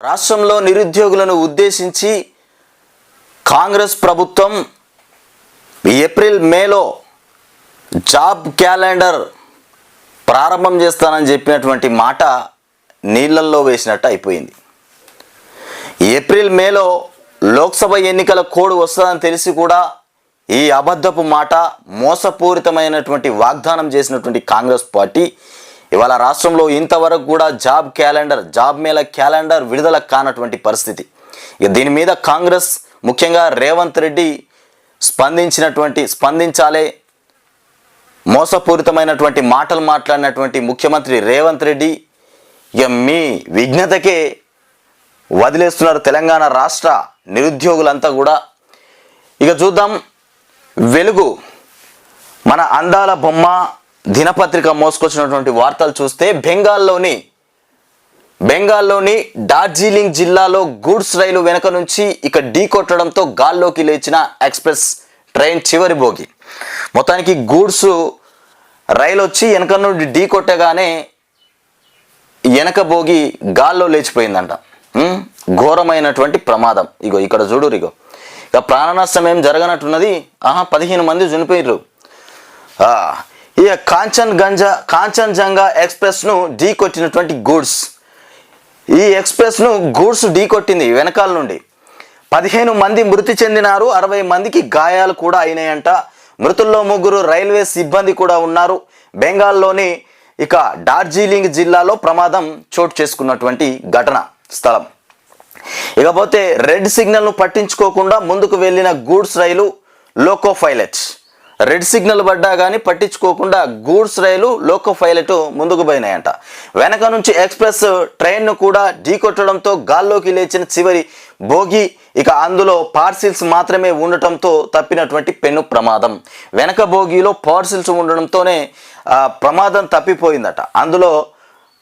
రాష్ట్రంలో నిరుద్యోగులను ఉద్దేశించి కాంగ్రెస్ ప్రభుత్వం ఏప్రిల్ మేలో జాబ్ క్యాలెండర్ ప్రారంభం చేస్తానని చెప్పినటువంటి మాట నీళ్ళల్లో వేసినట్టు అయిపోయింది. ఏప్రిల్ మేలో లోక్సభ ఎన్నికల కోడ్ వస్తుందని తెలిసి కూడా ఈ అబద్ధపు మాట, మోసపూరితమైనటువంటి వాగ్దానం చేసినటువంటి కాంగ్రెస్ పార్టీ ఇవాళ రాష్ట్రంలో ఇంతవరకు కూడా జాబ్ మేళ క్యాలెండర్ విడుదల కానటువంటి పరిస్థితి. ఇక దీని మీద కాంగ్రెస్ ముఖ్యంగా రేవంత్ రెడ్డి స్పందించాలే. మోసపూరితమైనటువంటి మాటలు మాట్లాడినటువంటి ముఖ్యమంత్రి రేవంత్ రెడ్డి ఇక మీ విఘ్నతకే వదిలేస్తున్నారు తెలంగాణ రాష్ట్ర నిరుద్యోగులంతా కూడా. ఇక చూద్దాం, వెలుగు మన అందాల బొమ్మ దినపత్రిక మోసుకొచ్చినటువంటి వార్తలు చూస్తే బెంగాల్లోని డార్జిలింగ్ జిల్లాలో గూడ్స్ రైలు వెనక నుంచి ఇక ఢీ కొట్టడంతో గాల్లోకి లేచిన ఎక్స్ప్రెస్ ట్రైన్ చివరి బోగి. మొత్తానికి గూడ్స్ రైలు వచ్చి వెనక నుండి ఢీ కొట్టగానే వెనక బోగి గాల్లో లేచిపోయిందంట. ఘోరమైనటువంటి ప్రమాదం. ఇక్కడ చూడు, ఇక ప్రాణ నష్టం ఏం జరగనట్టున్నది. 15 మంది చనిపోయారు. ఇక కాంచన్జంగా ఎక్స్ప్రెస్ను ఢీ కొట్టినటువంటి గూడ్స్. ఈ ఎక్స్ప్రెస్ను గూడ్స్ ఢీ కొట్టింది వెనకాల నుండి. 15 మంది మృతి చెందినారు, 60 మందికి గాయాలు కూడా అయినాయంట. మృతుల్లో 3 రైల్వే సిబ్బంది కూడా ఉన్నారు. బెంగాల్లోని ఇక డార్జిలింగ్ జిల్లాలో ప్రమాదం చోటు చేసుకున్నటువంటి ఘటన స్థలం. ఇకపోతే రెడ్ సిగ్నల్ను పట్టించుకోకుండా ముందుకు వెళ్ళిన గూడ్స్ రైలు లోకో పైలట్. రెడ్ సిగ్నల్ పడ్డా కానీ పట్టించుకోకుండా గూడ్స్ రైలు లోకో పైలట్ ముందుకు పోయినాయంట. వెనక నుంచి ఎక్స్ప్రెస్ ట్రైన్ను కూడా ఢీకొట్టడంతో గాల్లోకి లేచిన చివరి బోగి. ఇక అందులో పార్సిల్స్ మాత్రమే ఉండటంతో తప్పినటువంటి పెను ప్రమాదం. వెనక బోగిలో పార్సిల్స్ ఉండడంతోనే ప్రమాదం తప్పిపోయిందట. అందులో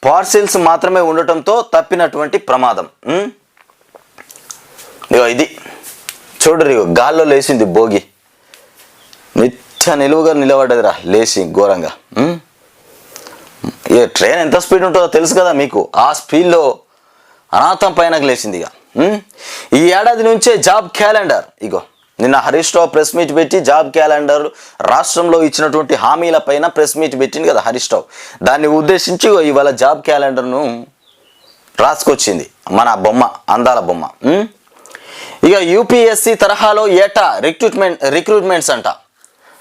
పార్సిల్స్ మాత్రమే ఉండటంతో తప్పినటువంటి ప్రమాదం. ఇది చూడరు, గాల్లో లేచింది బోగి. నిలువుగా నిలబడ్డదిరా లేచి ఘోరంగా. ఏ ట్రైన్ ఎంత స్పీడ్ ఉంటుందో తెలుసు కదా మీకు. ఆ స్పీడ్లో అనాథం పైనకు లేచింది. ఈ ఏడాది నుంచే జాబ్ క్యాలెండర్. నిన్న హరీష్ రావు ప్రెస్ మీట్ పెట్టి జాబ్ క్యాలెండర్ రాష్ట్రంలో ఇచ్చినటువంటి హామీల పైన ప్రెస్ మీట్ పెట్టింది కదా హరీష్ రావు. దాన్ని ఉద్దేశించి ఇవాళ జాబ్ క్యాలెండర్ను రాసుకొచ్చింది మన బొమ్మ, అందాల బొమ్మ. ఇక యూపీఎస్సీ తరహాలో ఏటా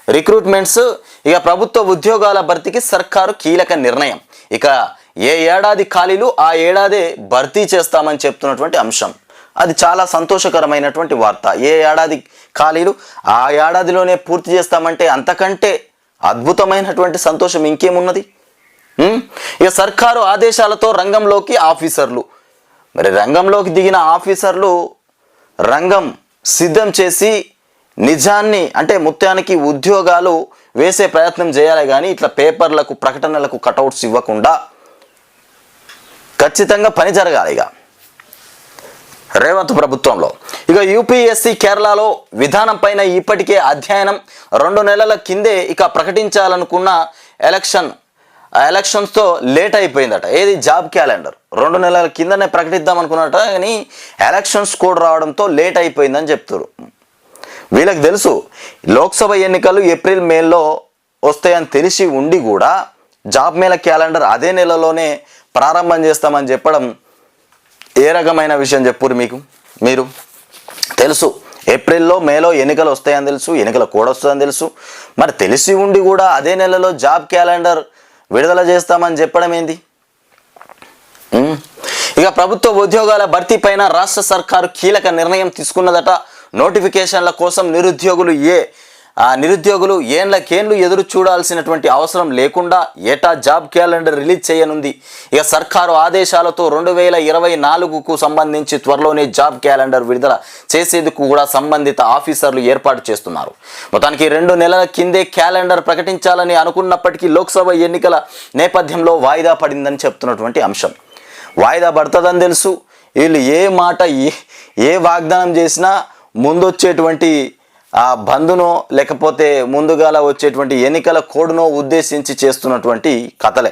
రిక్రూట్మెంట్స్. ఇక ప్రభుత్వ ఉద్యోగాల భర్తీకి సర్కారు కీలక నిర్ణయం. ఇక ఏ ఏడాది ఖాళీలు ఆ ఏడాదే భర్తీ చేస్తామని చెప్తున్నటువంటి అంశం. అది చాలా సంతోషకరమైనటువంటి వార్త. ఏ ఏడాది ఖాళీలు ఆ ఏడాదిలోనే పూర్తి చేస్తామంటే అంతకంటే అద్భుతమైనటువంటి సంతోషం ఇంకేమున్నది. ఇక సర్కారు ఆదేశాలతో రంగంలోకి ఆఫీసర్లు. మరి రంగంలోకి దిగిన ఆఫీసర్లు రంగం సిద్ధం చేసి నిజాన్ని అంటే మొత్తానికి ఉద్యోగాలు వేసే ప్రయత్నం చేయాలి. కానీ ఇట్లా పేపర్లకు ప్రకటనలకు కటౌట్స్ ఇవ్వకుండా ఖచ్చితంగా పని జరగాలి. ఇక రేవంత్ ప్రభుత్వంలో ఇక యూపీఎస్సీ కేరళలో విధానం పైన ఇప్పటికే అధ్యయనం. 2 నెలల కిందే ఇక ప్రకటించాలనుకున్న ఎలక్షన్స్తో లేట్ అయిపోయిందట. ఏది జాబ్ క్యాలెండర్ 2 నెలల కిందనే ప్రకటిద్దాం అనుకున్నట, కానీ ఎలక్షన్స్ కోడ్ రావడంతో లేట్ అయిపోయిందని చెప్తారు. వీళ్ళకి తెలుసు లోక్సభ ఎన్నికలు ఏప్రిల్ మేలో వస్తాయని తెలిసి ఉండి కూడా జాబ్ మేళ క్యాలెండర్ అదే నెలలోనే ప్రారంభం చేస్తామని చెప్పడం ఏ రకమైన విషయం చెప్పురు మీరు తెలుసు ఏప్రిల్లో మేలో ఎన్నికలు వస్తాయని తెలుసు, ఎన్నికల కోడ్ వస్తుందని తెలుసు. మరి తెలిసి ఉండి కూడా అదే నెలలో జాబ్ క్యాలెండర్ విడుదల చేస్తామని చెప్పడం ఏంది? ఇక ప్రభుత్వ ఉద్యోగాల భర్తీ పైన రాష్ట్ర సర్కారు కీలక నిర్ణయం తీసుకున్నదట. నోటిఫికేషన్ల కోసం నిరుద్యోగులు ఏండ్లకేండ్లు ఎదురు చూడాల్సినటువంటి అవసరం లేకుండా ఏటా జాబ్ క్యాలెండర్ రిలీజ్ చేయనుంది. ఇక సర్కారు ఆదేశాలతో 2024కు సంబంధించి త్వరలోనే జాబ్ క్యాలెండర్ విడుదల చేసేందుకు కూడా సంబంధిత ఆఫీసర్లు ఏర్పాటు చేస్తున్నారు. మొత్తానికి 2 నెలల కిందే క్యాలెండర్ ప్రకటించాలని అనుకున్నప్పటికీ లోక్సభ ఎన్నికల నేపథ్యంలో వాయిదా పడిందని చెప్తున్నటువంటి అంశం. వాయిదా పడుతుందని తెలుసు. వీళ్ళు ఏ వాగ్దానం చేసినా ముందొచ్చేటువంటి ఆ బంధునో లేకపోతే ముందుగాల వచ్చేటువంటి ఎన్నికల కోడ్నో ఉద్దేశించి చేస్తున్నటువంటి కథలే.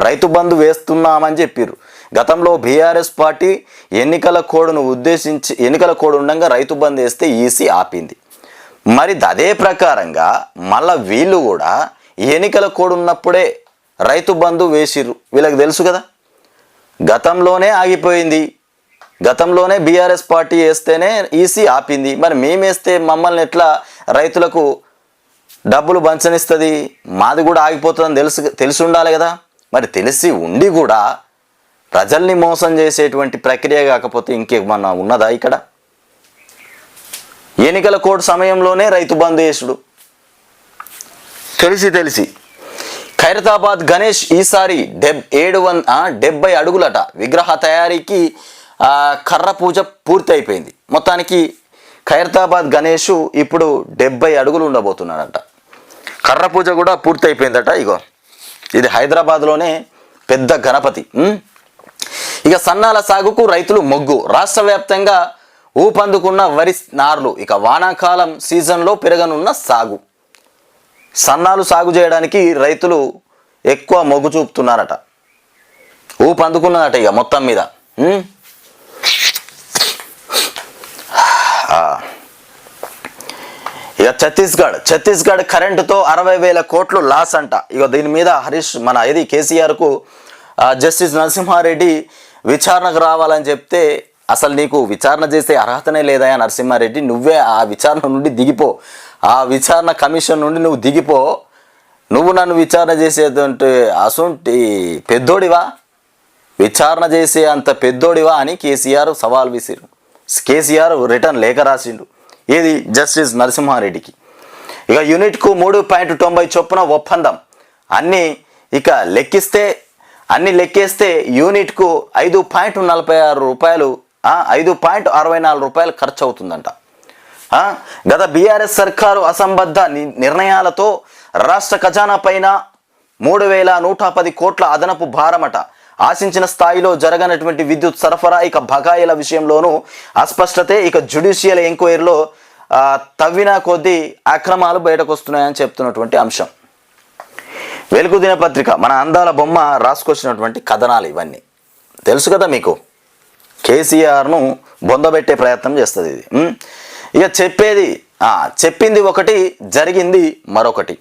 రైతు బంధు వేస్తున్నామని చెప్పారు, గతంలో బీఆర్ఎస్ పార్టీ ఎన్నికల కోడ్ ఉండగా రైతు బంద్ వేస్తే ఈసీ ఆపింది. మరి అదే ప్రకారంగా మళ్ళీ వీళ్ళు కూడా ఎన్నికల కోడ్ ఉన్నప్పుడే రైతు బంధు వేసిర్రు. వీళ్ళకి తెలుసు కదా, గతంలోనే ఆగిపోయింది. గతంలోనే బీఆర్ఎస్ పార్టీ వేస్తేనే ఈసీ ఆపింది. మరి మేము వేస్తే మమ్మల్ని ఎట్లా రైతులకు డబ్బులు పంచనిస్తుంది? మాది కూడా ఆగిపోతుందని తెలిసి ఉండాలి కదా. మరి తెలిసి ఉండి కూడా ప్రజల్ని మోసం చేసేటువంటి ప్రక్రియ కాకపోతే ఇంకేమన్నా ఉన్నదా ఇక్కడ? ఎన్నికల కోడ్ సమయంలోనే రైతు బంధు చేసుడు తెలిసి. ఖైరతాబాద్ గణేష్ ఈసారి 70 అడుగులట. విగ్రహ తయారీకి కర్ర పూజ పూర్తి అయిపోయింది. మొత్తానికి ఖైరతాబాద్ గణేష్ ఇప్పుడు 70 అడుగులు ఉండబోతున్నాడట. కర్ర పూజ కూడా పూర్తి అయిపోయిందట. ఇగో ఇది హైదరాబాద్లోనే పెద్ద గణపతి. ఇక సన్నాల సాగుకు రైతులు మొగ్గు. రాష్ట్ర వ్యాప్తంగా ఊపందుకున్న వరి నార్లు. ఇక వానాకాలం సీజన్లో పెరగనున్న సాగు. సన్నాలు సాగు చేయడానికి రైతులు ఎక్కువ మొగ్గు చూపుతున్నారట. ఊపందుకున్నదట ఇక మొత్తం మీద. ఇక ఛత్తీస్గఢ్ కరెంటుతో 60,000 కోట్లు లాస్ అంట. ఇక దీని మీద కేసీఆర్కు జస్టిస్ నరసింహారెడ్డి విచారణకు రావాలని చెప్తే, అసలు నీకు విచారణ చేసే అర్హతనే లేదా నరసింహారెడ్డి? నువ్వే ఆ విచారణ నుండి దిగిపో. ఆ విచారణ కమిషన్ నుండి నువ్వు దిగిపో. నువ్వు నన్ను విచారణ చేసేదంటే అసొంటి పెద్దోడివా? విచారణ చేసే అంత పెద్దోడివా అని కేసీఆర్ సవాల్ విసిరు. కేసీఆర్ రిటర్న్ లేఖ రాసిండు. ఏది జస్టిస్ నరసింహారెడ్డికి. ఇక యూనిట్కు 3.90 చొప్పున ఒప్పందం. అన్నీ లెక్కేస్తే యూనిట్కు 5.46 రూపాయలు 5.64 రూపాయలు ఖర్చు అవుతుందంట. గత బీఆర్ఎస్ సర్కారు అసంబద్ధ నిర్ణయాలతో రాష్ట్ర ఖజానా పైన 3,110 కోట్ల అదనపు భారమట. ఆశించిన స్థాయిలో జరగనటువంటి విద్యుత్ సరఫరా, ఇక బకాయిల విషయంలోనూ అస్పష్టతే. ఇక జ్యుడిషియల్ ఎంక్వైరీలో తవ్విన కొద్దీ అక్రమాలు బయటకు వస్తున్నాయని చెప్తున్నటువంటి అంశం. వెలుగు దినపత్రిక మన అందాల బొమ్మ రాసుకొచ్చినటువంటి కథనాలు ఇవన్నీ తెలుసు కదా మీకు. కేసీఆర్ను బొందబెట్టే ప్రయత్నం చేస్తుంది ఇది. ఇక చెప్పింది ఒకటి, జరిగింది మరొకటి.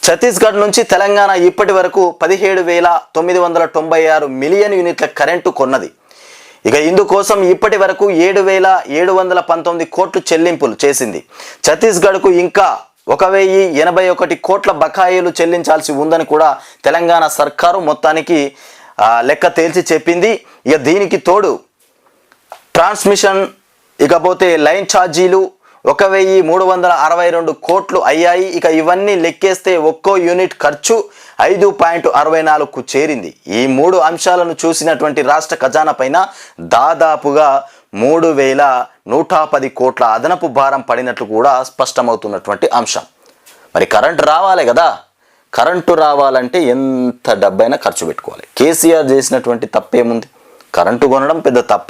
ఛత్తీస్గఢ్ నుంచి తెలంగాణ ఇప్పటి వరకు 17,996 మిలియన్ యూనిట్ల కరెంటు కొన్నది. ఇక ఇందుకోసం ఇప్పటి వరకు 7,719 కోట్లు చెల్లింపులు చేసింది. ఛత్తీస్గఢ్కు ఇంకా 1,081 కోట్ల బకాయిలు చెల్లించాల్సి ఉందని కూడా తెలంగాణ సర్కారు మొత్తానికి లెక్క తేల్చి చెప్పింది. ఇక దీనికి తోడు ట్రాన్స్మిషన్, ఇకపోతే లైన్ ఛార్జీలు 1,362 కోట్లు అయ్యాయి. ఇక ఇవన్నీ లెక్కేస్తే ఒక్కో యూనిట్ ఖర్చు 5.64కు చేరింది. ఈ 3 అంశాలను చూసినటువంటి రాష్ట్ర ఖజానా పైన దాదాపుగా 3,110 కోట్ల అదనపు భారం పడినట్లు కూడా స్పష్టమవుతున్నటువంటి అంశం. మరి కరెంటు రావాలి కదా. కరెంటు రావాలంటే ఎంత డబ్బైనా ఖర్చు పెట్టుకోవాలి. కేసీఆర్ చేసినటువంటి తప్పేముంది? కరెంటు కొనడం పెద్ద తప్ప?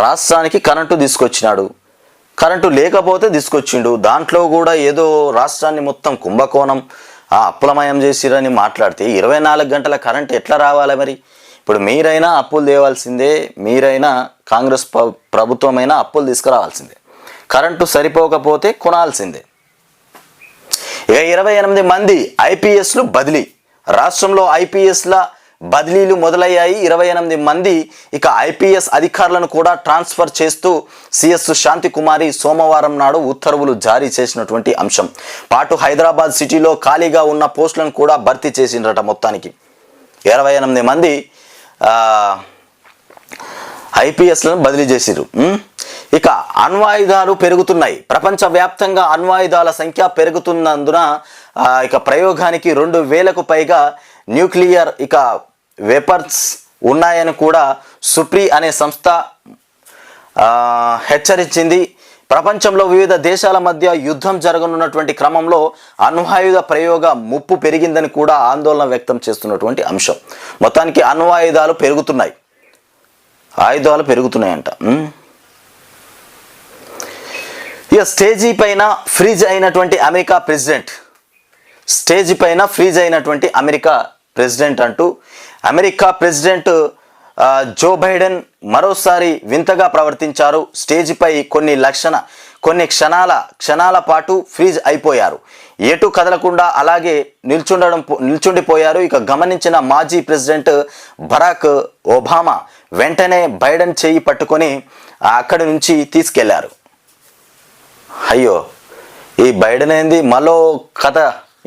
రాష్ట్రానికి కరెంటు తీసుకొచ్చినాడు, కరెంటు లేకపోతే తీసుకొచ్చిండు. దాంట్లో కూడా ఏదో రాష్ట్రాన్ని మొత్తం కుంభకోణం అప్పులమయం చేసిరని మాట్లాడితే 24 గంటల కరెంటు ఎట్లా రావాలి? మరి ఇప్పుడు మీరైనా అప్పులు తేవాల్సిందే, మీరైనా కాంగ్రెస్ ప్రభుత్వమైనా అప్పులు తీసుకురావాల్సిందే. కరెంటు సరిపోకపోతే కొనాల్సిందే. ఇక 28 మంది ఐపీఎస్లు బదిలీ. రాష్ట్రంలో ఐపీఎస్ల బదిలీలు మొదలయ్యాయి. 28 మంది ఇక ఐపీఎస్ అధికారులను కూడా ట్రాన్స్ఫర్ చేస్తూ సిఎస్ శాంతికుమారి సోమవారం నాడు ఉత్తర్వులు జారీ చేసినటువంటి అంశం. పాటు హైదరాబాద్ సిటీలో ఖాళీగా ఉన్న పోస్టులను కూడా భర్తీ చేసిండ్రట. మొత్తానికి 28 మంది ఐపీఎస్లను బదిలీ చేసిరు. ఇక అణ్వాయుధాలు పెరుగుతున్నాయి. ప్రపంచవ్యాప్తంగా అణ్వాయుధాల సంఖ్య పెరుగుతున్నందున ఇక ప్రయోగానికి 2,000కు పైగా న్యూక్లియర్ వెపన్స్ ఉన్నాయని కూడా సుప్రీ అనే సంస్థ హెచ్చరించింది. ప్రపంచంలో వివిధ దేశాల మధ్య యుద్ధం జరగనున్నటువంటి క్రమంలో అణ్వాయుధ ప్రయోగ ముప్పు పెరిగిందని కూడా ఆందోళన వ్యక్తం చేస్తున్నటువంటి అంశం. మొత్తానికి అణ్వాయుధాలు పెరుగుతున్నాయి, ఆయుధాలు పెరుగుతున్నాయంట. ఇక స్టేజీ పైన ఫ్రీజ్ అయినటువంటి అమెరికా ప్రెసిడెంట్ అంటూ అమెరికా ప్రెసిడెంట్ జో బైడెన్ మరోసారి వింతగా ప్రవర్తించారు. స్టేజిపై కొన్ని క్షణాల పాటు ఫ్రీజ్ అయిపోయారు. ఎటు కదలకుండా అలాగే నిల్చుండిపోయారు. ఇక గమనించిన మాజీ ప్రెసిడెంట్ బరాక్ ఒబామా వెంటనే బైడెన్ చేయి పట్టుకొని అక్కడి నుంచి తీసుకెళ్లారు. అయ్యో, ఈ బైడెన్ ఏంది మళ్ళీ కథ,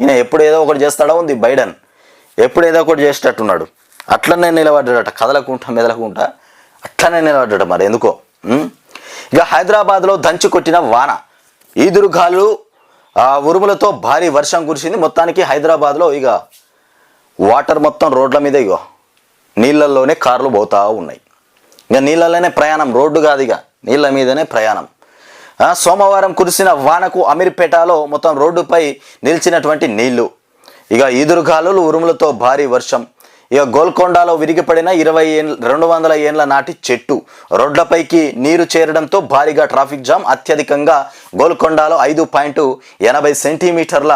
ఈయన ఎప్పుడు ఏదో ఒకటి చేస్తాడో ఉంది. బైడెన్ ఎప్పుడు ఏదో ఒకటి చేసేటట్టున్నాడు. అట్లనే నిలబడ్డాడట, కదలకుంటా మెదలకుంటా అట్లనే నిలబడ్డాడు. మరి ఎందుకో. ఇక హైదరాబాద్లో దంచి కొట్టిన వాన, ఈదురుగాలు ఉరుములతో భారీ వర్షం కురిసింది. మొత్తానికి హైదరాబాద్లో ఇక వాటర్ మొత్తం రోడ్ల మీద ఇగో నీళ్ళల్లోనే కార్లు పోతూ ఉన్నాయి. ఇక నీళ్ళలోనే ప్రయాణం, రోడ్డు కాదు, ఇక నీళ్ళ మీదనే ప్రయాణం. సోమవారం కురిసిన వానకు అమీర్పేటలో మొత్తం రోడ్డుపై నిలిచినటువంటి నీళ్లు. ఇక ఈదురుగాలులు ఉరుములతో భారీ వర్షం. ఇక గోల్కొండలో విరిగిపడిన 200 ఏళ్ల నాటి చెట్టు, రోడ్లపైకి నీరు చేరడంతో భారీగా ట్రాఫిక్ జామ్. అత్యధికంగా గోల్కొండలో 5.80 సెంటీమీటర్ల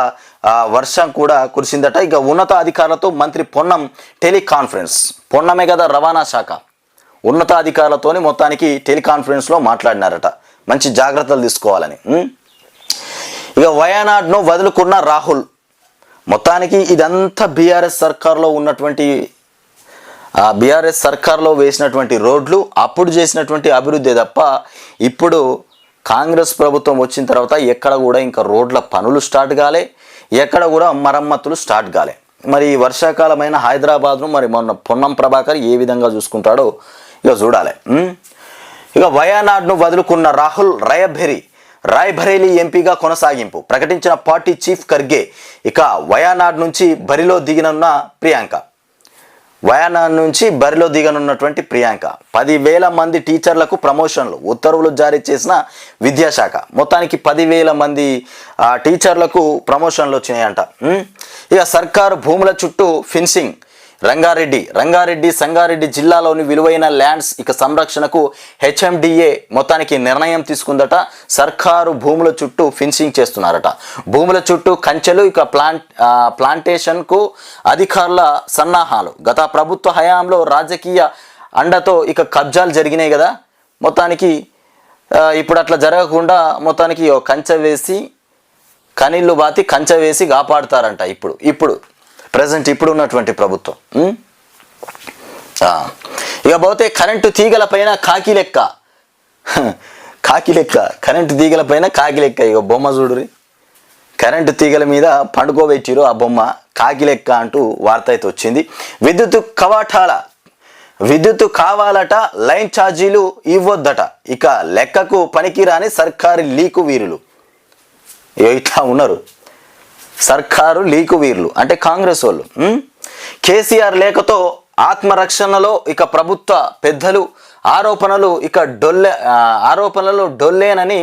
వర్షం కూడా కురిసిందట. ఇక ఉన్నత అధికారులతో మంత్రి పొన్నం టెలికాన్ఫరెన్స్, పొన్నమే కదా రవాణా శాఖ, ఉన్నతాధికారులతోని మొత్తానికి టెలికాన్ఫరెన్స్లో మాట్లాడినారట, మంచి జాగ్రత్తలు తీసుకోవాలని. ఇక వయనాడ్ను వదులుకున్న రాహుల్. మొత్తానికి ఇదంతా బీఆర్ఎస్ సర్కార్లో వేసినటువంటి రోడ్లు, అప్పుడు చేసినటువంటి అభివృద్ధి తప్ప ఇప్పుడు కాంగ్రెస్ ప్రభుత్వం వచ్చిన తర్వాత ఎక్కడ కూడా ఇంకా రోడ్ల పనులు స్టార్ట్ కాలే, ఎక్కడ కూడా మరమ్మతులు స్టార్ట్ కాలే. మరి ఈ వర్షాకాలమైన హైదరాబాద్ను మరి మొన్న పొన్నం ప్రభాకర్ ఏ విధంగా చూసుకుంటాడో ఇక చూడాలి. ఇక వయనాడ్ను వదులుకున్న రాహుల్ రాయ్బరేలీ ఎంపీగా కొనసాగింపు ప్రకటించిన పార్టీ చీఫ్ ఖర్గే. ఇక వయనాడ్ నుంచి బరిలో దిగనున్న ప్రియాంక. వయనాడ్ నుంచి బరిలో దిగనున్నటువంటి ప్రియాంక. 10,000 మంది టీచర్లకు ప్రమోషన్లు, ఉత్తర్వులు జారీ చేసిన విద్యాశాఖ. మొత్తానికి 10,000 మంది టీచర్లకు ప్రమోషన్లు వచ్చినాయంట. ఇక సర్కారు భూముల చుట్టూ ఫెన్సింగ్. సంగారెడ్డి జిల్లాలోని విలువైన ల్యాండ్స్ ఇక సంరక్షణకు హెచ్ఎండిఏ మొత్తానికి నిర్ణయం తీసుకుందట. సర్కారు భూముల చుట్టూ ఫెన్సింగ్ చేస్తున్నారట. భూముల చుట్టూ కంచెలు, ఇక ప్లాంటేషన్కు అధికారుల సన్నాహాలు. గత ప్రభుత్వ హయాంలో రాజకీయ అండతో ఇక కబ్జాలు జరిగినాయి కదా. మొత్తానికి ఇప్పుడు అట్లా జరగకుండా మొత్తానికి కంచె వేసి, కనీళ్ళు బాతి కంచె వేసి కాపాడుతారంట ఇప్పుడు ప్రజెంట్ ఇప్పుడు ఉన్నటువంటి ప్రభుత్వం. ఇక పోతే కరెంటు తీగల పైన కాకి లెక్క కరెంటు తీగల పైన కాకి లెక్క. ఇక బొమ్మ చూడురి, కరెంటు తీగల మీద పండుకోబెట్టిరు ఆ బొమ్మ, కాకి లెక్క అంటూ వార్త అయితే వచ్చింది. విద్యుత్ కావాలట, లైన్ ఛార్జీలు ఇవ్వొద్దట. ఇక లెక్కకు పనికిరాని సర్కారు లీకు వీరులు. ఇట్లా ఉన్నారు సర్కారు లీకు వీరులు అంటే కాంగ్రెస్ వాళ్ళు. కేసీఆర్ లేఖతో ఆత్మరక్షణలో ఇక ప్రభుత్వ పెద్దలు ఆరోపణలు డొల్లేనని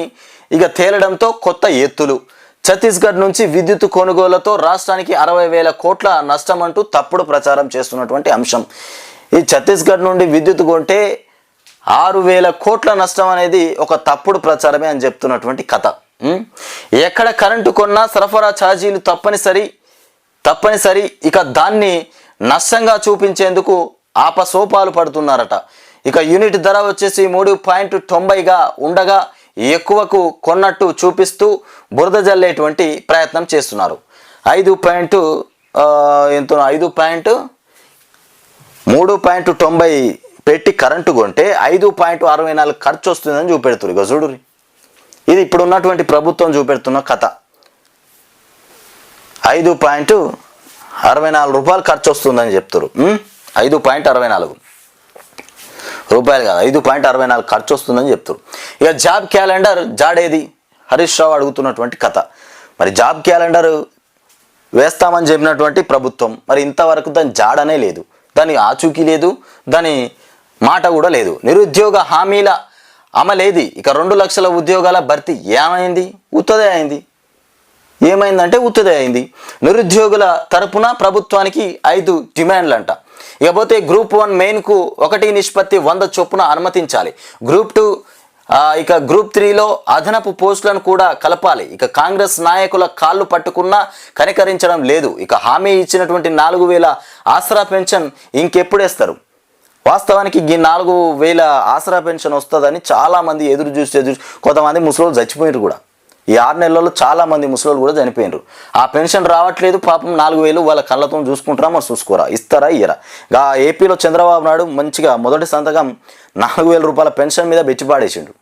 ఇక తేలడంతో కొత్త ఎత్తులు. ఛత్తీస్గఢ్ నుంచి విద్యుత్ కొనుగోలుతో రాష్ట్రానికి 60,000 కోట్ల నష్టం అంటూ తప్పుడు ప్రచారం చేస్తున్నటువంటి అంశం. ఈ ఛత్తీస్గఢ్ నుండి విద్యుత్ కొంటే 6,000 కోట్ల నష్టం అనేది ఒక తప్పుడు ప్రచారమే అని చెప్తున్నటువంటి కథ. ఎక్కడ కరెంటు కొన్నా సరఫరా ఛార్జీలు తప్పనిసరి. ఇక దాన్ని నష్టంగా చూపించేందుకు ఆపసోపాలు పడుతున్నారట. ఇక యూనిట్ ధర వచ్చేసి 3.90గా ఉండగా ఎక్కువకు కొన్నట్టు చూపిస్తూ బురద జల్లేటువంటి ప్రయత్నం చేస్తున్నారు. 3.90 పెట్టి కరెంటు కొంటే 5.64 ఖర్చు వస్తుందని చూపెడుతున్నారు. ఇక చూడు, ఇది ఇప్పుడు ఉన్నటువంటి ప్రభుత్వం చూపెడుతున్న కథ. 5.64 రూపాయలు ఖర్చు వస్తుందని చెప్తారు. 5.64 రూపాయలు కాదు, 5.64 ఖర్చు వస్తుందని చెప్తారు. ఇక జాబ్ క్యాలెండర్ జాడేది హరీష్ రావు అడుగుతున్నటువంటి కథ. మరి జాబ్ క్యాలెండర్ వేస్తామని చెప్పినటువంటి ప్రభుత్వం మరి ఇంతవరకు దాని జాడనే లేదు, దాని ఆచూకీ లేదు, దాని మాట కూడా లేదు. నిరుద్యోగ హామీల అమలేది. ఇక 2 లక్షల ఉద్యోగాల భర్తీ ఏమైంది? ఉత్తదే అయింది. ఏమైందంటే ఉత్తదే అయింది. నిరుద్యోగుల తరపున ప్రభుత్వానికి 5 డిమాండ్లు అంట. ఇకపోతే గ్రూప్ 1 మెయిన్కు 1:100 చొప్పున అనుమతించాలి. గ్రూప్ 2 ఇక గ్రూప్ 3లో అదనపు పోస్టులను కూడా కలపాలి. ఇక కాంగ్రెస్ నాయకుల కాళ్ళు పట్టుకున్నా కనికరించడం లేదు. ఇక హామీ ఇచ్చినటువంటి 4,000 ఆసరా పెన్షన్ ఇంకెప్పుడు వేస్తారు? వాస్తవానికి ఈ 4,000 ఆసరా పెన్షన్ వస్తుందని చాలామంది ఎదురు చూసి కొంతమంది ముసలోళ్ళు చచ్చిపోయారు కూడా. ఈ 6 నెలల్లో చాలామంది ముసలోళ్ళు కూడా చనిపోయినారు. ఆ పెన్షన్ రావట్లేదు, పాపం 4,000 వాళ్ళ కళ్ళతో చూసుకుంటారా మరి చూసుకోరా, ఇస్తారా ఇయ్యరా? ఏపీలో చంద్రబాబు నాయుడు మంచిగా మొదటి సంతకం 4,000 రూపాయల పెన్షన్ మీద బెచ్చిపాడేసిండు.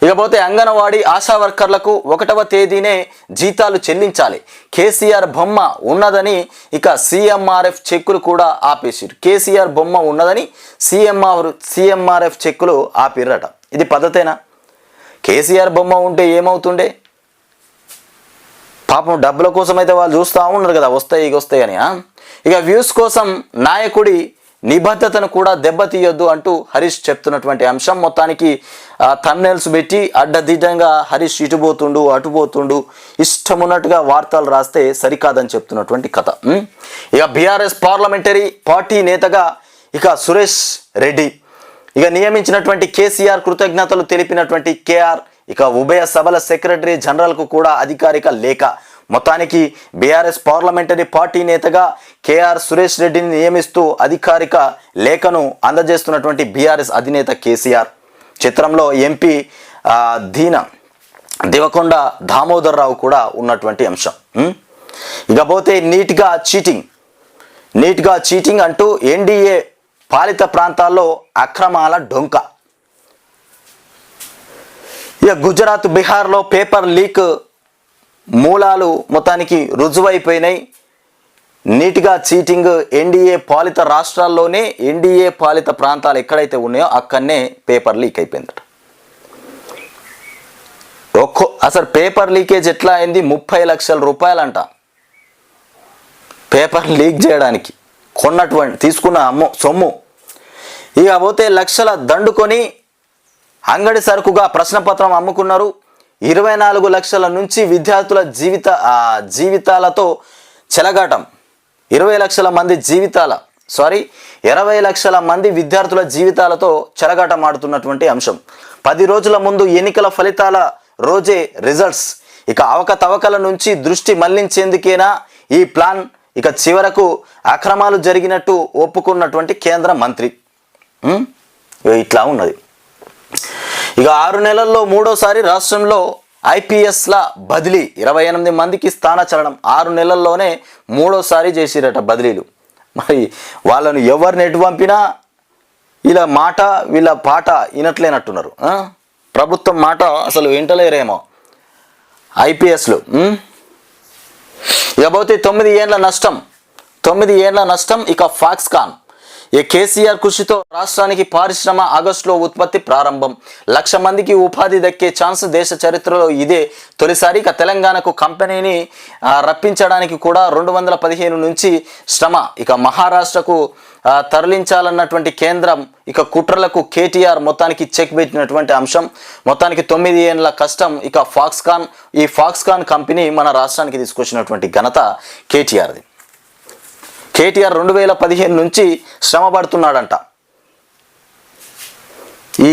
ఇకపోతే అంగన్వాడీ ఆశా వర్కర్లకు 1వ తేదీనే జీతాలు చెల్లించాలి. కేసీఆర్ బొమ్మ ఉన్నదని ఇక CMRF చెక్కులు కూడా ఆపేసారు. కేసీఆర్ బొమ్మ ఉన్నదని CMRF చెక్కులు ఆపిర్రట. ఇది పద్ధతేనా? కేసీఆర్ బొమ్మ ఉంటే ఏమవుతుండే? పాపం డబ్బుల కోసం అయితే వాళ్ళు చూస్తూ ఉన్నారు కదా, వస్తాయి అని. ఇక వ్యూస్ కోసం నాయకుడి నిబద్ధతను కూడా దెబ్బతీయొద్దు అంటూ హరీష్ చెప్తున్నటువంటి అంశం. మొత్తానికి థంబ్నెయిల్స్ పెట్టి అడ్డదిడ్డంగా హరీష్ ఇటుపోతుండు అటుపోతుండు ఇష్టమున్నట్టుగా వార్తలు రాస్తే సరికాదని చెప్తున్నటువంటి కథ. ఇక బీఆర్ఎస్ పార్లమెంటరీ పార్టీ నేతగా ఇక సురేష్ రెడ్డి ఇక నియమించినటువంటి కేసీఆర్ కృతజ్ఞతలు తెలిపినటువంటి కేఆర్ ఇక ఉభయ సభల సెక్రటరీ జనరల్కు కూడా అధికారిక లేఖ. మొత్తానికి బీఆర్ఎస్ పార్లమెంటరీ పార్టీ నేతగా కేఆర్ సురేష్ రెడ్డిని నియమిస్తూ అధికారిక లేఖను అందజేస్తున్నటువంటి బీఆర్ఎస్ అధినేత కేసీఆర్. చిత్రంలో ఎంపీ దివకొండ దామోదర్ రావు కూడా ఉన్నటువంటి అంశం. ఇకపోతే నీట్గా చీటింగ్ అంటూ ఎన్డీఏ పాలిత ప్రాంతాల్లో అక్రమాల డొంక. ఇక గుజరాత్ బీహార్లో పేపర్ లీక్ మూలాలు మొత్తానికి రుజువైపోయినాయి. నీట్గా చీటింగ్ ఎన్డీఏ పాలిత రాష్ట్రాల్లోనే ఎన్డీఏ పాలిత ప్రాంతాలు ఎక్కడైతే ఉన్నాయో అక్కడనే పేపర్ లీక్ అయిపోయిందట. అసలు పేపర్ లీకేజ్ ఎట్లా అయింది? 30 లక్షల రూపాయలంట పేపర్ లీక్ చేయడానికి తీసుకున్న సొమ్ము. ఇక పోతే లక్షల దండుకొని అంగడి సరుకుగా ప్రశ్నపత్రం అమ్ముకున్నారు. 24 లక్షల నుంచి విద్యార్థుల జీవితాలతో చెలగాటం. 20 లక్షల మంది విద్యార్థుల జీవితాలతో చెలగాటం ఆడుతున్నటువంటి అంశం. 10 రోజుల ముందు ఎన్నికల ఫలితాల రోజే రిజల్ట్స్. ఇక అవకతవకల నుంచి దృష్టి మళ్లించేందుకేనా ఈ ప్లాన్? ఇక చివరకు అక్రమాలు జరిగినట్టు ఒప్పుకున్నటువంటి కేంద్ర మంత్రి. ఇట్లా ఉన్నది. ఇక 6 నెలల్లో 3వసారి రాష్ట్రంలో IPSల బదిలీ. 28 మందికి స్థానచలనం. 6 నెలల్లోనే 3వసారి చేసిరట బదిలీలు. మరి వాళ్ళను ఎవరిని ఎటు పంపినా వీళ్ళ పాట వినట్లేనట్టున్నారు. ప్రభుత్వం మాట అసలు వింటలేరేమో IPSలు. ఇకపోతే 9 ఏళ్ల నష్టం. ఇక ఫాక్స్కాన్. ఈ కేసీఆర్ కృషితో రాష్ట్రానికి పారిశ్రమ ఆగస్టులో ఉత్పత్తి ప్రారంభం. 1,00,000 మందికి ఉపాధి దక్కే ఛాన్స్ దేశ చరిత్రలో ఇదే తొలిసారి. ఇక తెలంగాణకు కంపెనీని రప్పించడానికి కూడా 215 నుంచి శ్రమ. ఇక మహారాష్ట్రకు తరలించాలన్నటువంటి కేంద్రం ఇక కుట్రలకు కేటీఆర్ మొత్తానికి చెక్ పెట్టినటువంటి అంశం. మొత్తానికి 9 ఏళ్ల కష్టం. ఇక ఈ ఫాక్స్కాన్ కంపెనీ మన రాష్ట్రానికి తీసుకొచ్చినటువంటి ఘనత కేటీఆర్ది. కేటీఆర్ 2015 నుంచి శ్రమ పడుతున్నాడంట ఈ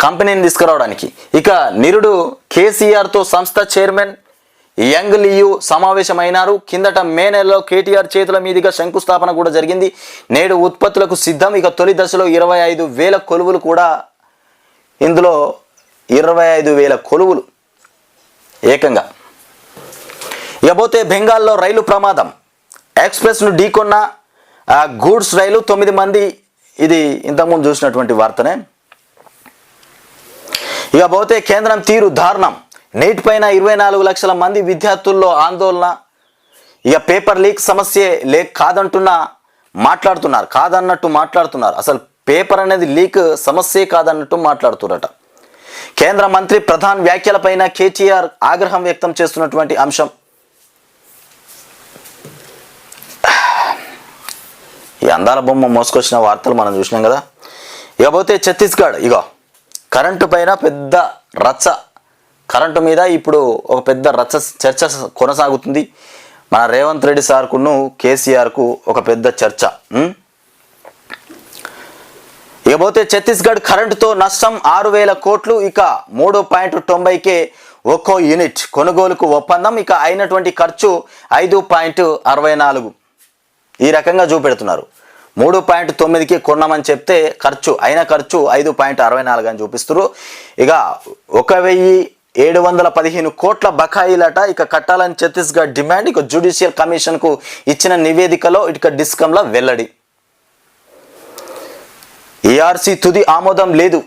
కంపెనీని తీసుకురావడానికి. ఇక నిరుడు కేసీఆర్తో సంస్థ చైర్మన్ యంగ్ లియు సమావేశమైనారు. కిందట మే నెలలో కేటీఆర్ చేతుల మీదుగా శంకుస్థాపన కూడా జరిగింది. నేడు ఉత్పత్తులకు సిద్ధం. ఇక తొలి దశలో 25,000 కొలువులు కూడా. ఇందులో 25,000 కొలువులు ఏకంగా. ఇకపోతే బెంగాల్లో రైలు ప్రమాదం. ఎక్స్ప్రెస్ను ఢీకొన్న గూడ్స్ రైలు 9 మంది. ఇది ఇంతకుముందు చూసినటువంటి వార్తనే. ఇక పోతే కేంద్రం తీరు దారుణం. నీట్ పైన 24 లక్షల మంది విద్యార్థుల్లో ఆందోళన. ఇక పేపర్ లీక్ సమస్య కాదన్నట్టు మాట్లాడుతున్నారు. అసలు పేపర్ అనేది లీక్ సమస్యే కాదన్నట్టు మాట్లాడుతున్నారట. కేంద్ర మంత్రి ప్రధాన్ వ్యాఖ్యలపైన కేటీఆర్ ఆగ్రహం వ్యక్తం చేస్తున్నటువంటి అంశం. ఈ అందాల బొమ్మ మోసుకొచ్చిన వార్తలు మనం చూసినాం కదా. ఇకపోతే ఛత్తీస్గఢ్. కరెంటు పైన పెద్ద రచ్చ. కరెంటు మీద ఇప్పుడు ఒక పెద్ద చర్చ కొనసాగుతుంది. మన రేవంత్ రెడ్డి సార్కును కేసీఆర్కు ఒక పెద్ద చర్చ. ఇకపోతే ఛత్తీస్గఢ్ కరెంటుతో నష్టం 6,000 కోట్లు, ఇక 3.90కే ఒక్కో యూనిట్ కొనుగోలుకు ఒప్పందం, ఇక అయినటువంటి ఖర్చు 5.64. ఈ రకంగా చూపెడుతున్నారు. 3.9కి కొన్నామని చెప్తే అయిన ఖర్చు 5.64 అని చూపిస్తారు. ఇక 1,715 కోట్ల బకాయిలట ఇక కట్టాలని ఛత్తీస్గఢ్ డిమాండ్. ఇక జ్యుడిషియల్ కమిషన్కు ఇచ్చిన నివేదికలో ఇక డిస్కంల వెల్లడి. ఏఆర్సీ తుది ఆమోదం లేదు.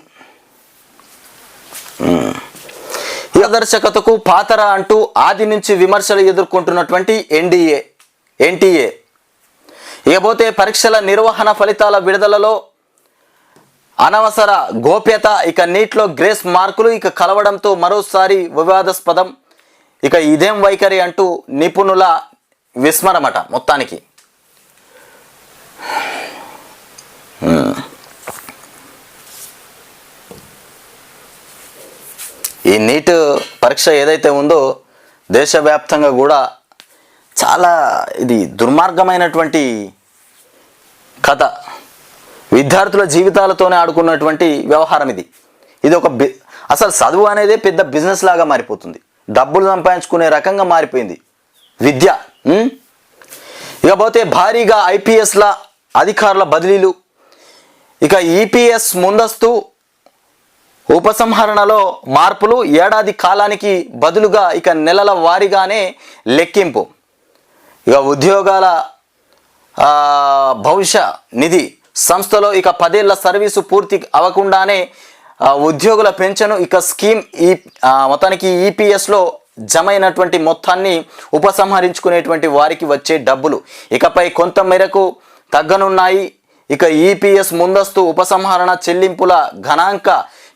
ఆదర్శకతకు పాతర అంటూ ఆది నుంచి విమర్శలు ఎదుర్కొంటున్నటువంటి ఎన్టీఏ ఇకపోతే పరీక్షల నిర్వహణ ఫలితాల విడుదలలో అనవసర గోప్యత, ఇక నీట్లో గ్రేస్ మార్కులు ఇక కలవడంతో మరోసారి వివాదాస్పదం. ఇక ఇదేం వైఖరి అంటూ నిపుణుల విస్మరమట. మొత్తానికి ఈ నీట్ పరీక్ష ఏదైతే ఉందో దేశవ్యాప్తంగా కూడా చాలా ఇది దుర్మార్గమైనటువంటి కథ. విద్యార్థుల జీవితాలతోనే ఆడుకున్నటువంటి వ్యవహారం ఇది. ఒక అసలు చదువు అనేది పెద్ద బిజినెస్ లాగా మారిపోతుంది. డబ్బులు సంపాదించుకునే రకంగా మారిపోయింది విద్య. ఇకపోతే భారీగా ఐపీఎస్ల అధికారుల బదిలీలు, ఇక ఈపీఎస్ ముందస్తు ఉపసంహరణలో మార్పులు, ఏడాది కాలానికి బదులుగా ఇక నెలల వారీగానే లెక్కింపు, ఇక ఉద్యోగాల భవిష్య నిధి సంస్థలో ఇక 10 ఏళ్ల సర్వీసు పూర్తి అవ్వకుండానే ఉద్యోగుల పెన్షన్ ఇక స్కీమ్ మొత్తానికి ఈపీఎస్లో జమ అయినటువంటి మొత్తాన్ని ఉపసంహరించుకునేటువంటి వారికి వచ్చే డబ్బులు ఇకపై కొంత మేరకు తగ్గనున్నాయి. ఇక ఈపీఎస్ ముందస్తు ఉపసంహరణ చెల్లింపుల గణాంక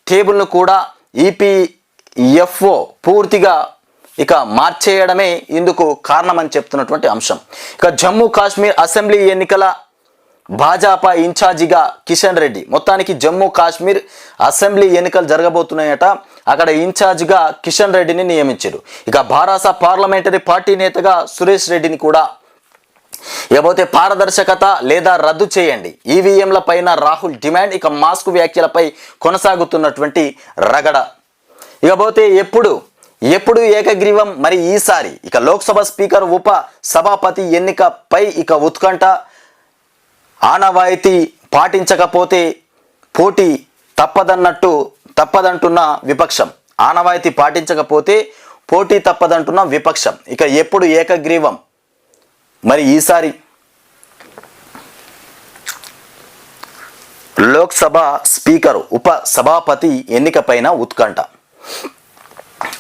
టేబుల్ను కూడా ఈపీఎఫ్ఓ పూర్తిగా ఇక మార్చేయడమే ఇందుకు కారణమని చెప్తున్నటువంటి అంశం. ఇక జమ్మూ కాశ్మీర్ అసెంబ్లీ ఎన్నికల భాజపా ఇన్ఛార్జిగా కిషన్ రెడ్డి. మొత్తానికి జమ్మూ కాశ్మీర్ అసెంబ్లీ ఎన్నికలు జరగబోతున్నాయట. అక్కడ ఇన్ఛార్జిగా కిషన్ రెడ్డిని నియమించారు. ఇక భారాస పార్లమెంటరీ పార్టీ నేతగా సురేష్ రెడ్డిని కూడా. ఇకపోతే పారదర్శకత లేదా రద్దు చేయండి, ఈవీఎంల పైన రాహుల్ డిమాండ్. ఇక మాస్క్ వ్యాఖ్యలపై కొనసాగుతున్నటువంటి రగడ. ఇకపోతే ఎప్పుడు ఏకగ్రీవం మరి ఈసారి. ఇక లోక్సభ స్పీకర్ ఉప సభాపతి ఎన్నికపై ఇక ఉత్కంఠ. ఆనవాయితీ పాటించకపోతే పోటీ తప్పదంటున్న విపక్షం. ఆనవాయితీ పాటించకపోతే పోటీ తప్పదంటున్న విపక్షం. ఇక ఎప్పుడు ఏకగ్రీవం మరి ఈసారి. లోక్సభ స్పీకర్ ఉప సభాపతి ఎన్నికపైన ఉత్కంఠ.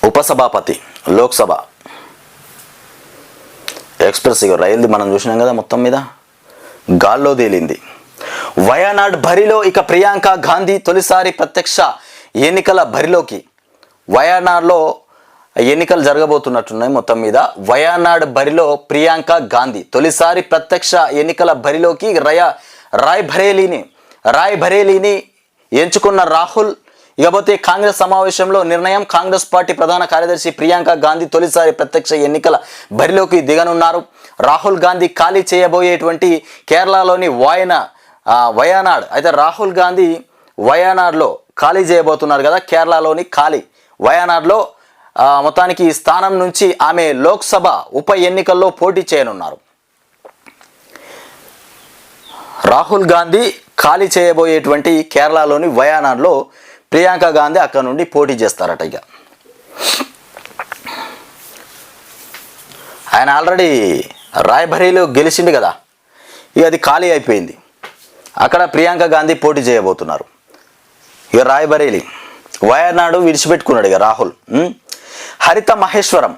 ఉపసభాపతి లోక్సభ ఎక్స్ప్రెస్ ఇక రైలు మనం చూసినాం కదా, మొత్తం మీద గాల్లో తేలింది. వయనాడ్ బరిలో ఇక ప్రియాంక గాంధీ తొలిసారి ప్రత్యక్ష ఎన్నికల బరిలోకి. వయనాడ్లో ఎన్నికలు జరగబోతున్నట్టున్నాయి. మొత్తం మీద వయనాడ్ బరిలో ప్రియాంక గాంధీ తొలిసారి ప్రత్యక్ష ఎన్నికల బరిలోకి. రాయ్బరేలీని ఎంచుకున్న రాహుల్. ఇకపోతే కాంగ్రెస్ సమావేశంలో నిర్ణయం. కాంగ్రెస్ పార్టీ ప్రధాన కార్యదర్శి ప్రియాంక గాంధీ తొలిసారి ప్రత్యక్ష ఎన్నికల బరిలోకి దిగనున్నారు. రాహుల్ గాంధీ ఖాళీ చేయబోయేటువంటి కేరళలోని వయనాడ్ అయితే రాహుల్ గాంధీ వయనాడ్లో ఖాళీ చేయబోతున్నారు కదా. కేరళలోని వయనాడ్లో మొత్తానికి ఈ స్థానం నుంచి ఆమె లోక్సభ ఉప ఎన్నికల్లో పోటీ చేయనున్నారు. రాహుల్ గాంధీ ఖాళీ చేయబోయేటువంటి కేరళలోని వయనాడ్లో ప్రియాంక గాంధీ అక్కడ నుండి పోటీ చేస్తారట. ఇక ఆయన ఆల్రెడీ రాయ్బరేలీలో గెలిచిండు కదా, ఇక అది ఖాళీ అయిపోయింది. అక్కడ ప్రియాంక గాంధీ పోటీ చేయబోతున్నారు. ఇక రాయ్బరేలీ వయనాడు విడిచిపెట్టుకున్నాడు ఇక రాహుల్. హరిత మహేశ్వరం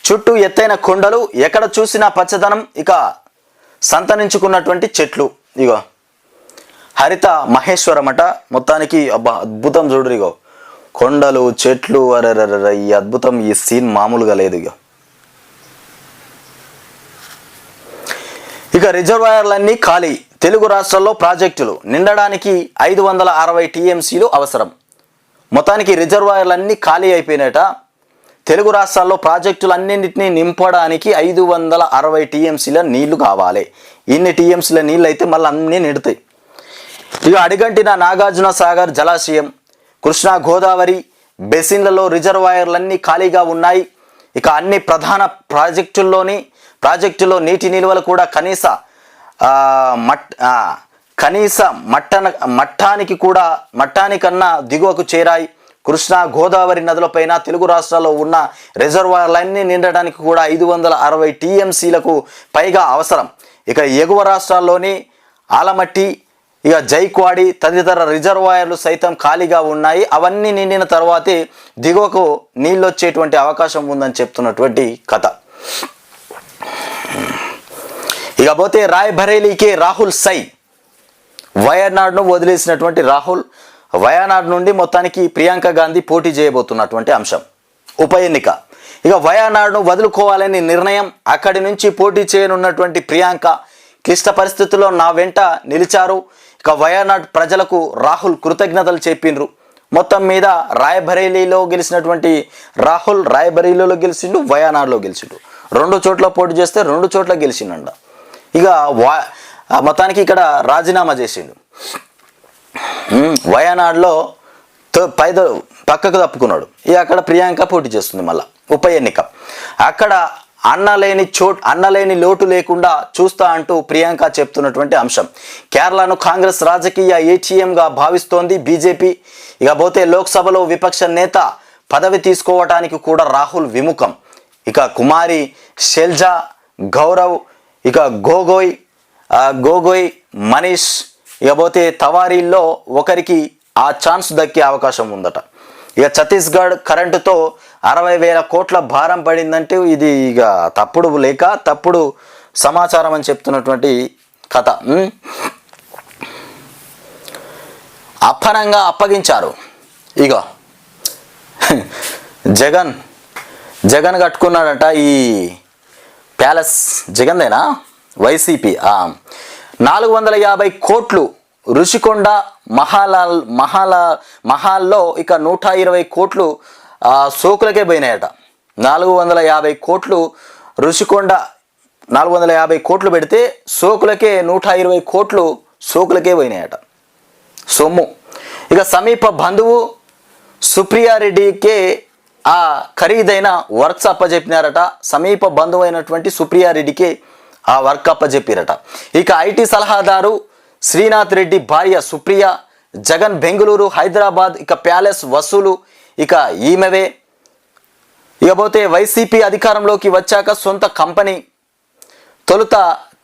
చుట్టూ ఎత్తైన కొండలు, ఎక్కడ చూసినా పచ్చదనం, ఇక సంతరించుకున్నటువంటి చెట్లు. ఇగో హరిత మహేశ్వరం అట. మొత్తానికి అబ్బా అద్భుతం చూడరు. ఇగో కొండలు చెట్లు, అరెరర ఈ అద్భుతం, ఈ సీన్ మామూలుగా లేదు. ఇక రిజర్వాయర్లన్నీ ఖాళీ. తెలుగు రాష్ట్రాల్లో ప్రాజెక్టులు నిండడానికి 560 టీఎంసీలు అవసరం. మొత్తానికి రిజర్వాయర్లన్నీ ఖాళీ అయిపోయినట. తెలుగు రాష్ట్రాల్లో ప్రాజెక్టులన్నింటినీ నింపడానికి 560 టీఎంసీల నీళ్లు కావాలి. ఇన్ని టీఎంసీల నీళ్ళు అయితే మళ్ళీ అన్నీ నిండుతాయి. ఇక అడిగంటిన నాగార్జున సాగర్ జలాశయం, కృష్ణా గోదావరి బెసిన్లలో రిజర్వాయర్లన్నీ ఖాళీగా ఉన్నాయి. ఇక అన్ని ప్రధాన ప్రాజెక్టులో నీటి నిల్వలు కూడా కనీస మట్టానికన్నా దిగువకు చేరాయి. కృష్ణా గోదావరి నదులపైన తెలుగు రాష్ట్రాల్లో ఉన్న రిజర్వాయర్లన్నీ నిండడానికి కూడా 560 టీఎంసీలకు పైగా అవసరం. ఇక ఎగువ రాష్ట్రాల్లోని ఆలమట్టి, ఇక జైక్వాడి తదితర రిజర్వాయర్లు సైతం ఖాళీగా ఉన్నాయి. అవన్నీ నిండిన తర్వాతే దిగువకు నీళ్ళు వచ్చేటువంటి అవకాశం ఉందని చెప్తున్నటువంటి కథ. ఇక పోతే రాయ్బరేలీకి రాహుల్ సై. వయనాడ్ను వదిలేసినటువంటి రాహుల్ వయనాడ్ నుండి మొత్తానికి ప్రియాంక గాంధీ పోటీ చేయబోతున్నటువంటి అంశం ఉప ఎన్నిక. ఇక వయనాడ్ను వదులుకోవాలని నిర్ణయం. అక్కడి నుంచి పోటీ చేయనున్నటువంటి ప్రియాంక క్లిష్ట పరిస్థితుల్లో నా వెంట నిలిచారు. ఇక వయనాడ్ ప్రజలకు రాహుల్ కృతజ్ఞతలు చెప్పిండ్రు. మొత్తం మీద రాయ్బరేలీలో గెలిచినటువంటి రాహుల్ రాయ్బరేలీలో గెలిచిండు, వయనాడ్లో గెలిచిండు. 2 చోట్ల పోటీ చేస్తే 2 చోట్ల గెలిచిండంట. ఇక మొత్తానికి ఇక్కడ రాజీనామా చేసిండు. వయనాడ్లో పక్కకు తప్పుకున్నాడు. ఇక అక్కడ ప్రియాంక పోటీ చేస్తుంది మళ్ళా ఉప ఎన్నిక. అక్కడ అన్నలేని లోటు లేకుండా చూస్తా అంటూ ప్రియాంక చెప్తున్నటువంటి అంశం. కేరళను కాంగ్రెస్ రాజకీయ ఏటీఎంగా భావిస్తోంది బీజేపీ. ఇక పోతే లోక్సభలో విపక్ష నేత పదవి తీసుకోవటానికి కూడా రాహుల్ విముఖం. ఇక కుమారి శైలజా, గౌరవ్, ఇక గోగోయ్, మనీష్, ఇక పోతే తవారీల్లో ఒకరికి ఆ ఛాన్స్ దక్కే అవకాశం ఉందట. ఇక ఛత్తీస్గఢ్ కరెంటుతో 60,000 కోట్ల భారం పడిందంటే ఇది ఇక తప్పుడు సమాచారం అని చెప్తున్నటువంటి కథ. అప్పనంగా అప్పగించారు. ఇక జగన్ కట్టుకున్నాడట ఈ ప్యాలెస్. జగన్దేనా? వైసీపీ 450 కోట్లు ఋషికొండ మహాల్లో ఇక 120 కోట్లు సోకులకే పోయినాయట. 450 కోట్లు ఋషికొండ 450 కోట్లు పెడితే సోకులకే 120 కోట్లు సోకులకే పోయినాయట సొమ్ము. ఇక సమీప బంధువు సుప్రియారెడ్డికే ఆ ఖరీదైన వర్క్స్ అప్పచెప్పినారట. సమీప బంధువు అయినటువంటి సుప్రియారెడ్డికి ఆ వర్క్ అప్పచెప్పారట. ఇక ఐటీ సలహాదారు శ్రీనాథ్ రెడ్డి భార్య సుప్రియ, జగన్ బెంగళూరు, హైదరాబాద్, ఇక ప్యాలెస్ వసూలు ఇక ఈమెవే. ఇకపోతే వైసీపీ అధికారంలోకి వచ్చాక సొంత కంపెనీ, తొలుత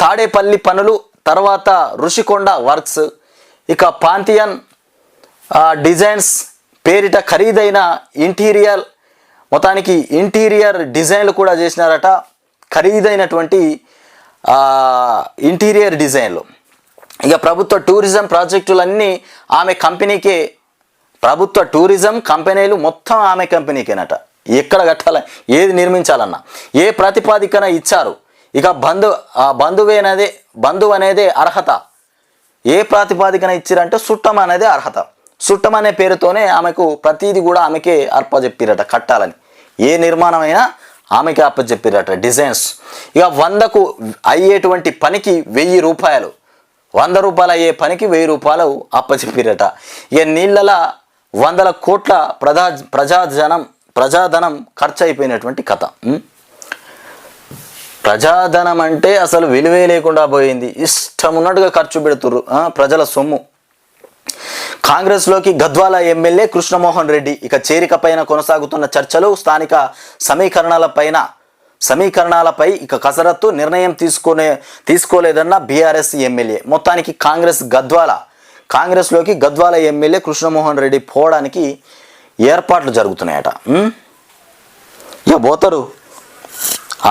తాడేపల్లి పనులు, తర్వాత ఋషికొండ వర్క్స్, ఇక పాంథియన్ డిజైన్స్ పేరిట ఖరీదైన ఇంటీరియర్ డిజైన్లు కూడా చేసినారట. ఖరీదైనటువంటి ఇంటీరియర్ డిజైన్లు. ఇక ప్రభుత్వ టూరిజం ప్రాజెక్టులన్నీ ఆమె కంపెనీకే. ప్రభుత్వ టూరిజం కంపెనీలు మొత్తం ఆమె కంపెనీకేనట. ఎక్కడ కట్టాల, ఏది నిర్మించాలన్నా ఏ ప్రతిపాదికన ఇచ్చారు. ఇక బంధువు అనేదే అర్హత. ఏ ప్రాతిపాదికన ఇచ్చారంటే చుట్టం అనేది అర్హత. చుట్టం అనే పేరుతోనే ఆమెకు ప్రతిదీ కూడా ఆమెకే అప్పచెప్పిరట కట్టాలని. ఏ నిర్మాణమైనా ఆమెకే అప్పచెప్పిరట డిజైన్స్. ఇక 100కు అయ్యేటువంటి పనికి 1000 రూపాయలు, 100 రూపాయలు అయ్యే పనికి 1000 రూపాయలు అప్పచెప్పిరట. ఇక నీళ్ళ 100 కోట్ల ప్రజాధనం ఖర్చు అయిపోయినటువంటి కథ. ప్రజాధనం అంటే అసలు విలువే లేకుండా పోయింది. ఇష్టం ఉన్నట్టుగా ఖర్చు పెడుతుర్రు ప్రజల సొమ్ము. కాంగ్రెస్లోకి గద్వాల ఎమ్మెల్యే కృష్ణమోహన్ రెడ్డి. ఇక చేరికపైన కొనసాగుతున్న చర్చలు, స్థానిక సమీకరణాలపై ఇక కసరత్తు, నిర్ణయం తీసుకోలేదన్న బీఆర్ఎస్ ఎమ్మెల్యే. మొత్తానికి కాంగ్రెస్లోకి గద్వాల ఎమ్మెల్యే కృష్ణమోహన్ రెడ్డి పోవడానికి ఏర్పాట్లు జరుగుతున్నాయట. ఇక పోతారు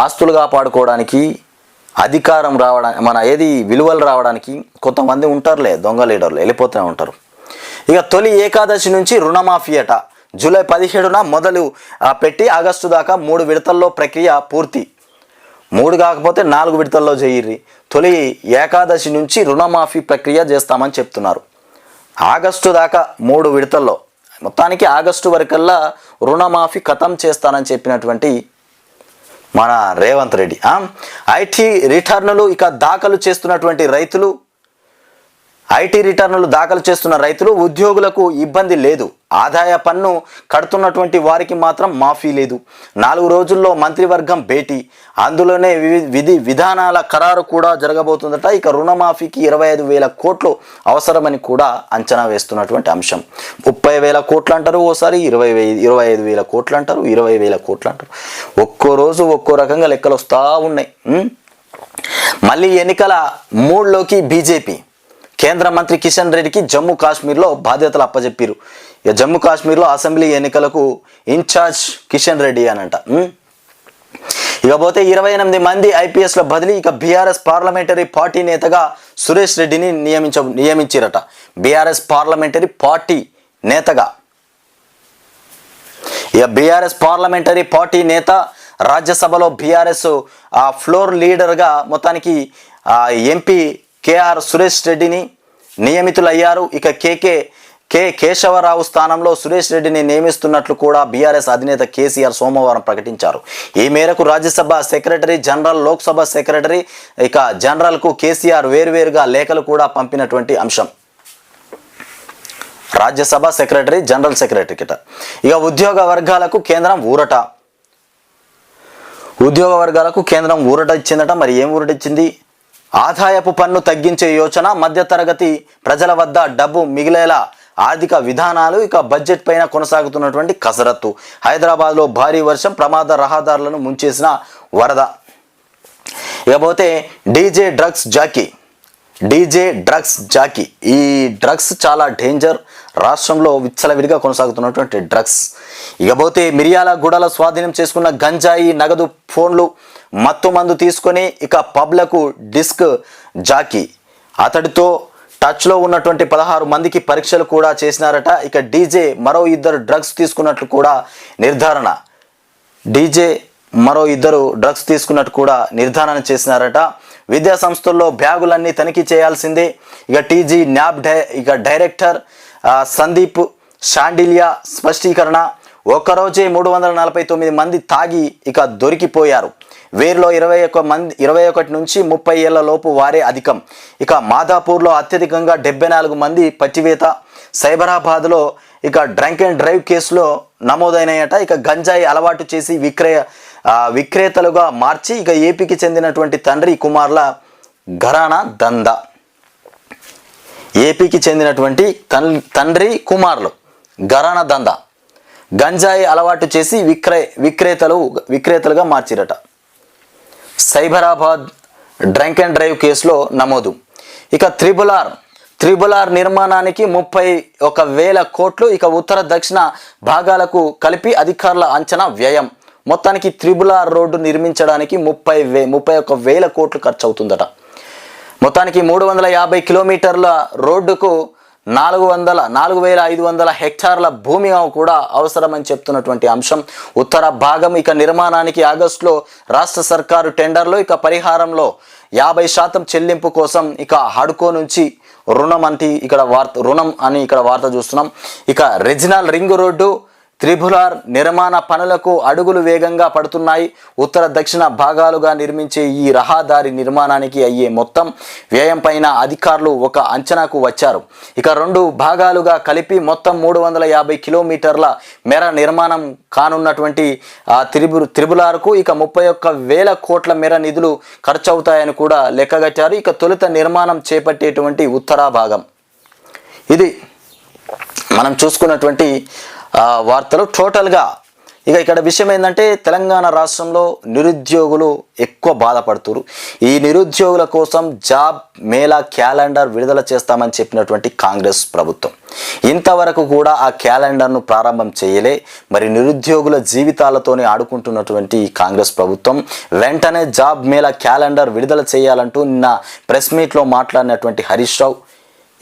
ఆస్తులు కాపాడుకోవడానికి, అధికారం రావడానికి, విలువలు రావడానికి కొంతమంది ఉంటారులే, దొంగ లీడర్లు వెళ్ళిపోతూనే ఉంటారు. ఇక తొలి ఏకాదశి నుంచి రుణమాఫీ అట. జూలై 17న మొదలు పెట్టి ఆగస్టు దాకా 3 విడతల్లో ప్రక్రియ పూర్తి. 3 కాకపోతే 4 విడతల్లో చేయిర్రి. తొలి ఏకాదశి నుంచి రుణమాఫీ ప్రక్రియ చేస్తామని చెప్తున్నారు. ఆగస్టు దాకా 3 విడతల్లో, మొత్తానికి ఆగస్టు వరకల్లా రుణమాఫీ ఖతం చేస్తానని చెప్పినటువంటి మన రేవంత్ రెడ్డి. ఐటీ రిటర్నులు ఇక దాఖలు చేస్తున్నటువంటి రైతులు ఐటీ రిటర్నులు దాఖలు చేస్తున్న రైతులు, ఉద్యోగులకు ఇబ్బంది లేదు. ఆదాయ పన్ను కడుతున్నటువంటి వారికి మాత్రం మాఫీ లేదు. 4 రోజుల్లో మంత్రివర్గం భేటీ, అందులోనే విధి విధానాల ఖరారు కూడా జరగబోతుందట. ఇక రుణమాఫీకి 25,000 కోట్లు అవసరమని కూడా అంచనా వేస్తున్నటువంటి అంశం. 30,000 కోట్లు అంటారు, ఓసారి 25,000 కోట్లు అంటారు, 20,000 కోట్లు అంటారు. ఒక్కో రోజు ఒక్కో రకంగా లెక్కలు వస్తూ ఉన్నాయి. మళ్ళీ ఎన్నికల మూడ్లోకి బీజేపీ. కేంద్ర మంత్రి కిషన్ రెడ్డికి జమ్మూ కాశ్మీర్లో బాధ్యతలు అప్పచెప్పారు. ఇక జమ్మూ కాశ్మీర్లో అసెంబ్లీ ఎన్నికలకు ఇన్ఛార్జ్ కిషన్ రెడ్డి అనంట. ఇకపోతే 28 మంది ఐపీఎస్ల బదిలీ. ఇక బీఆర్ఎస్ పార్లమెంటరీ పార్టీ నేతగా సురేష్ రెడ్డిని నియమించారట. బీఆర్ఎస్ పార్లమెంటరీ పార్టీ నేతగా, ఇక బీఆర్ఎస్ పార్లమెంటరీ పార్టీ నేత, రాజ్యసభలో బీఆర్ఎస్ ఫ్లోర్ లీడర్గా మొత్తానికి ఎంపీ కేఆర్ సురేష్ రెడ్డిని నియమితులయ్యారు. ఇక కేశవరావు స్థానంలో సురేష్ రెడ్డిని నియమిస్తున్నట్లు కూడా బీఆర్ఎస్ అధినేత కేసీఆర్ సోమవారం ప్రకటించారు. ఈ మేరకు Rajya Sabha secretary general, Lok Sabha secretary, ఇక జనరల్కు కేసీఆర్ వేరువేరుగా లేఖలు కూడా పంపినటువంటి అంశం. రాజ్యసభ సెక్రటరీ, జనరల్ సెక్రటరీ కిట. ఇక ఉద్యోగ వర్గాలకు కేంద్రం ఊరట ఇచ్చిందట. మరి ఏం ఊరట ఇచ్చింది? ఆదాయపు పన్ను తగ్గించే యోచన, మధ్యతరగతి ప్రజల వద్ద డబ్బు మిగిలేలా ఆర్థిక విధానాలు, ఇక బడ్జెట్ పైన కొనసాగుతున్నటువంటి కసరత్తు. హైదరాబాద్లో భారీ వర్షం, ప్రమాద రహదారులను ముంచేసిన వరద. ఇకపోతే డీజే డ్రగ్స్ జాకీ. ఈ డ్రగ్స్ చాలా డేంజర్. రాష్ట్రంలో విచ్చలవిడిగా కొనసాగుతున్నటువంటి డ్రగ్స్. ఇకపోతే మిర్యాలగూడలో స్వాధీనం చేసుకున్న గంజాయి, నగదు, ఫోన్లు, మత్తు మందు తీసుకొని ఇక పబ్లకు డిస్క్ జాకీ. అతడితో టచ్లో ఉన్నటువంటి 16 మందికి పరీక్షలు కూడా చేసినారట. ఇక డీజే మరో 2 డ్రగ్స్ తీసుకున్నట్లు కూడా నిర్ధారణ చేసినారట. విద్యా సంస్థల్లో బ్యాగులన్నీ తనిఖీ చేయాల్సిందే. ఇక టీజీ న్యాబ్ డైరెక్టర్ సందీప్ షాండిలియా స్పష్టీకరణ. ఒక్కరోజే 349 మంది తాగి ఇక దొరికిపోయారు. వీరిలో 21 నుంచి 30 ఏళ్ల లోపు వారే అధికం. ఇక మాదాపూర్లో అత్యధికంగా 74 మంది పట్టివేత. సైబరాబాద్లో ఇక డ్రంక్ అండ్ డ్రైవ్ కేసులో నమోదైనాయట. ఇక గంజాయి అలవాటు చేసి విక్రేతలుగా మార్చి ఇక ఏపీకి చెందినటువంటి తండ్రి కుమార్ల ఘరానా దందా. ఏపీకి చెందినటువంటి తండ్రి కుమార్లు ఘరానా దందా. గంజాయి అలవాటు చేసి విక్రేతలుగా మార్చిరట. సైబరాబాద్ డ్రంక్ అండ్ డ్రైవ్ కేసులో నమోదు. ఇక త్రిబుల్ ఆర్ నిర్మాణానికి 31,000 కోట్లు. ఇక ఉత్తర దక్షిణ భాగాలకు కలిపి అధికారుల అంచనా వ్యయం. మొత్తానికి త్రిబుల్ ఆర్ రోడ్డు నిర్మించడానికి 31,000 కోట్లు ఖర్చు అవుతుందట. మొత్తానికి 350 కిలోమీటర్ల రోడ్డుకు 4,500 హెక్టార్ల భూమి కూడా అవసరమని చెప్తున్నటువంటి అంశం. ఉత్తర భాగం ఇక నిర్మాణానికి ఆగస్టులో రాష్ట్ర సర్కారు టెండర్లో ఇక పరిహారంలో 50% చెల్లింపు కోసం ఇక హడ్కో నుంచి రుణం అని ఇక్కడ వార్త చూస్తున్నాం. ఇక regional ring road, triple R నిర్మాణ పనులకు అడుగులు వేగంగా పడుతున్నాయి. ఉత్తర దక్షిణ భాగాలుగా నిర్మించే ఈ రహదారి నిర్మాణానికి అయ్యే మొత్తం వ్యయం పైన అధికారులు ఒక అంచనాకు వచ్చారు. ఇక 2 భాగాలుగా కలిపి మొత్తం 350 కిలోమీటర్ల మేర నిర్మాణం కానున్నటువంటి త్రిబుల్ ఆర్కు ఇక 31,000 కోట్ల మేర నిధులు ఖర్చు అవుతాయని కూడా లెక్కగట్టారు. ఇక తొలుత నిర్మాణం చేపట్టేటువంటి ఉత్తర భాగం. ఇది మనం చూసుకున్నటువంటి వార్తలు. టోటల్గా ఇక ఇక్కడ విషయం ఏంటంటే తెలంగాణ రాష్ట్రంలో నిరుద్యోగులు ఎక్కువ బాధపడుతున్నారు. ఈ నిరుద్యోగుల కోసం జాబ్ మేళా క్యాలెండర్ విడుదల చేస్తామని చెప్పినటువంటి కాంగ్రెస్ ప్రభుత్వం ఇంతవరకు కూడా ఆ క్యాలెండర్ను ప్రారంభం చేయలే. మరి నిరుద్యోగుల జీవితాలతోనే ఆడుకుంటున్నటువంటి కాంగ్రెస్ ప్రభుత్వం వెంటనే జాబ్ మేళా క్యాలెండర్ విడుదల చేయాలంటూ నిన్న ప్రెస్ మీట్లో మాట్లాడినటువంటి హరీష్ రావు.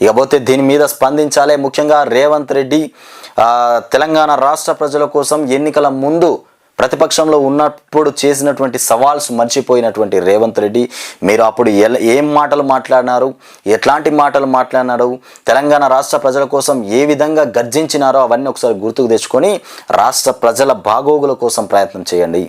ఇకపోతే దీని మీద స్పందించాలి. ముఖ్యంగా రేవంత్ రెడ్డి తెలంగాణ రాష్ట్ర ప్రజల కోసం ఎన్నికల ముందు ప్రతిపక్షంలో ఉన్నప్పుడు చేసినటువంటి సవాల్స్ మర్చిపోయినటువంటి రేవంత్ రెడ్డి, మీరు అప్పుడు ఏం మాటలు మాట్లాడినారు, ఎట్లాంటి మాటలు మాట్లాడినారు, తెలంగాణ రాష్ట్ర ప్రజల కోసం ఏ విధంగా గర్జించినారో అవన్నీ ఒకసారి గుర్తుకు తెచ్చుకొని రాష్ట్ర ప్రజల బాగోగుల కోసం ప్రయత్నం చేయండి.